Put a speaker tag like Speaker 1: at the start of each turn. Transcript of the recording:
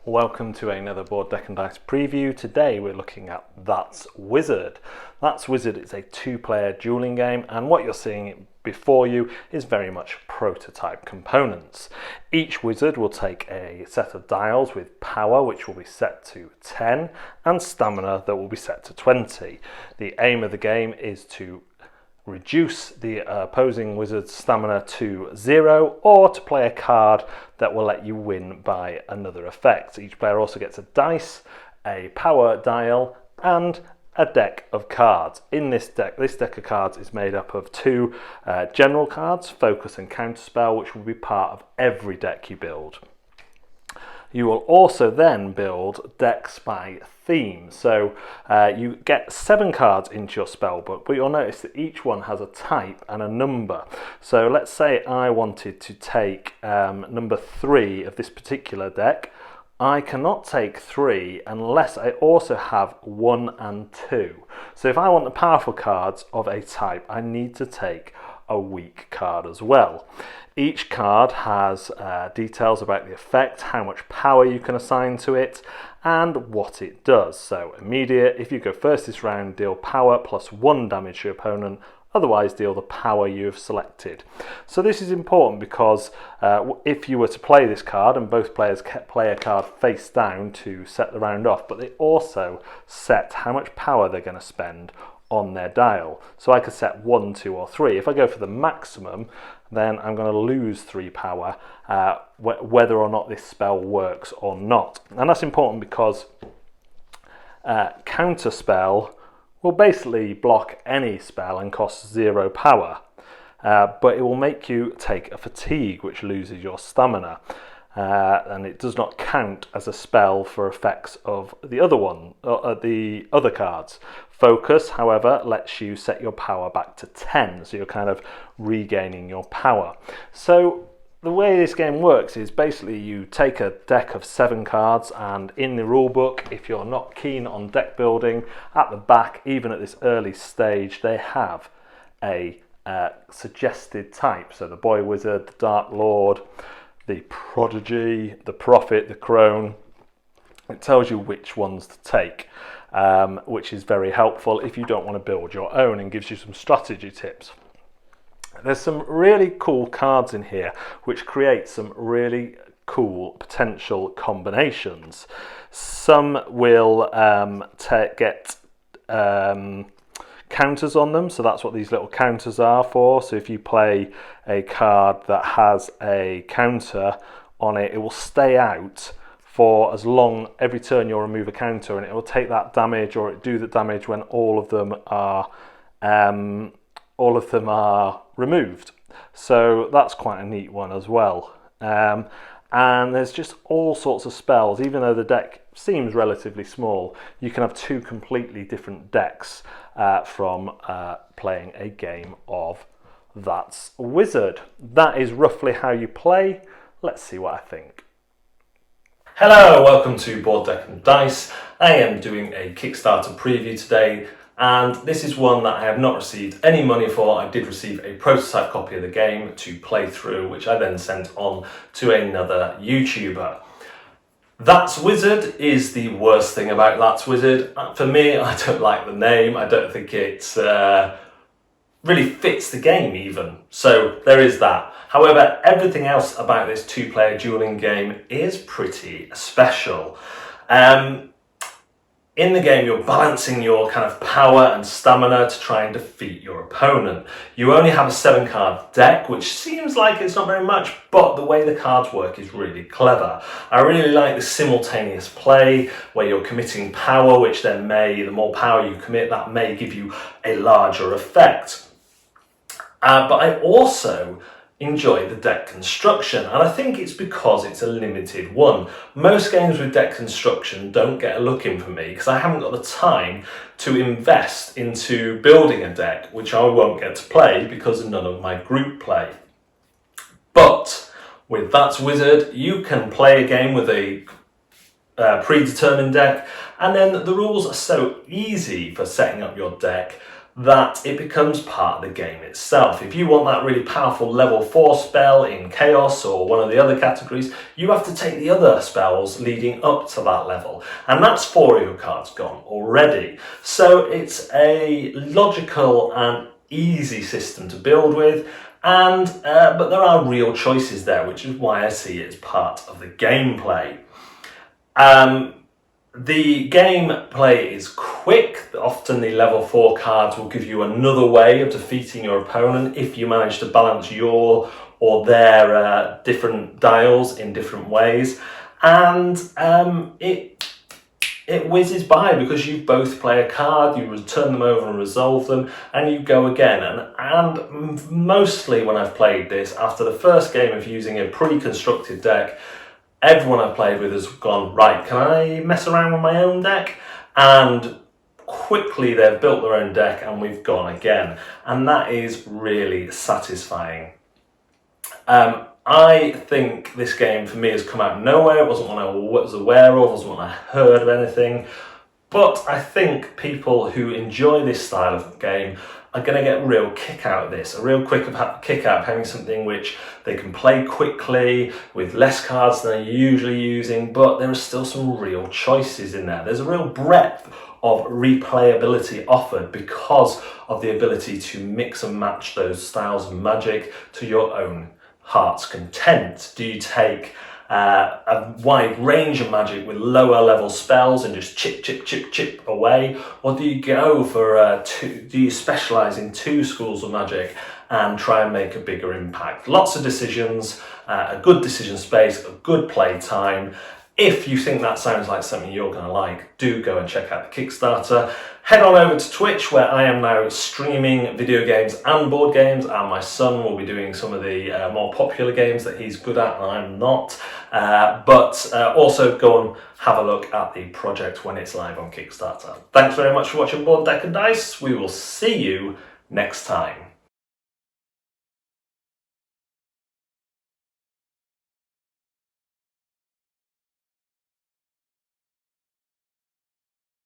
Speaker 1: Welcome to another Board Deck and Dice preview. Today we're looking at That's Wizard. That's Wizard is a two-player dueling game, and what you're seeing before you is very much prototype components. Each wizard will take a set of dials with power, which will be set to 10, and stamina that will be set to 20. The aim of the game is to reduce the opposing wizard's stamina to 0, or to play a card that will let you win by another effect. Each player also gets a dice, a power dial, and a deck of cards. In this deck of cards is made up of two general cards, Focus and Counterspell, which will be part of every deck you build. You will also then build decks by theme. So you get 7 cards into your spell book, but you'll notice that each one has a type and a number. So let's say I wanted to take number 3 of this particular deck. I cannot take 3 unless I also have 1 and 2. So if I want the powerful cards of a type, I need to take a weak card as well. Each card has details about the effect, how much power you can assign to it, and what it does. So immediate, if you go first this round, deal power plus 1 damage to your opponent, otherwise deal the power you have selected. So this is important because if you were to play this card, and both players play a card face down to set the round off, but they also set how much power they're going to spend on their dial. So I could set 1, 2 or 3. If I go for the maximum, then I'm going to lose 3 power whether or not this spell works or not. And that's important because Counterspell will basically block any spell and cost 0 power, but it will make you take a fatigue, which loses your stamina. And it does not count as a spell for effects of the other cards. Focus, however, lets you set your power back to 10, so you're kind of regaining your power. So the way this game works is basically you take a deck of 7 cards, and in the rulebook, if you're not keen on deck building, at the back, even at this early stage, they have a suggested type. So the Boy Wizard, the Dark Lord, the Prodigy, the Prophet, the Crone. It tells you which ones to take, which is very helpful if you don't want to build your own, and gives you some strategy tips. There's some really cool cards in here which create some really cool potential combinations. Some will get counters on them, so that's what these little counters are for. So if you play a card that has a counter on it, it will stay out for as long, every turn you'll remove a counter, and it will take that damage, or do the damage when all of them are removed. So that's quite a neat one as well. And there's just all sorts of spells. Even though the deck seems relatively small, you can have 2 completely different decks from playing a game of That's Wizard. That is roughly how you play. Let's see what I think. Hello, welcome to Board Deck and Dice. I am doing a Kickstarter preview today, and this is one that I have not received any money for. I did receive a prototype copy of the game to play through, which I then sent on to another YouTuber. That's Wizard is the worst thing about That's Wizard. For me, I don't like the name. I don't think it really fits the game even. So there is that. However, everything else about this two-player dueling game is pretty special. In the game, you're balancing your kind of power and stamina to try and defeat your opponent. You only have a 7-card deck, which seems like it's not very much, but the way the cards work is really clever. I really like the simultaneous play, where you're committing power, which then the more power you commit, that may give you a larger effect. But I also enjoy the deck construction, and I think it's because it's a limited one. Most games with deck construction don't get a look in for me because I haven't got the time to invest into building a deck, which I won't get to play because none of my group play. But with That's Wizard, you can play a game with a predetermined deck, and then the rules are so easy for setting up your deck that it becomes part of the game itself. If you want that really powerful level 4 spell in Chaos or one of the other categories, you have to take the other spells leading up to that level. And that's 4 of your cards gone already. So it's a logical and easy system to build with, and but there are real choices there, which is why I see it as part of the gameplay. The gameplay is quick. Often the level 4 cards will give you another way of defeating your opponent if you manage to balance your or their different dials in different ways. And it whizzes by because you both play a card, you turn them over and resolve them, and you go again. And mostly when I've played this, after the first game of using a pre-constructed deck, everyone I've played with has gone, right, can I mess around with my own deck? And quickly they've built their own deck and we've gone again. And that is really satisfying. I think this game for me has come out of nowhere. It wasn't one I was aware of, wasn't one I heard of anything. But I think people who enjoy this style of game are going to get a real kick out of this, a real kick out of having something which they can play quickly with less cards than they're usually using, but there are still some real choices in there. There's a real breadth of replayability offered because of the ability to mix and match those styles of Magic to your own heart's content. Do you take a wide range of Magic with lower level spells and just chip away, or do you go for do you specialise in 2 schools of Magic and try and make a bigger impact? Lots of decisions, a good decision space, a good play time. If you think that sounds like something you're going to like, do go and check out the Kickstarter. Head on over to Twitch, where I am now streaming video games and board games, and my son will be doing some of the more popular games that he's good at and I'm not. But also go and have a look at the project when it's live on Kickstarter. Thanks very much for watching Board Deck and Dice. We will see you next time.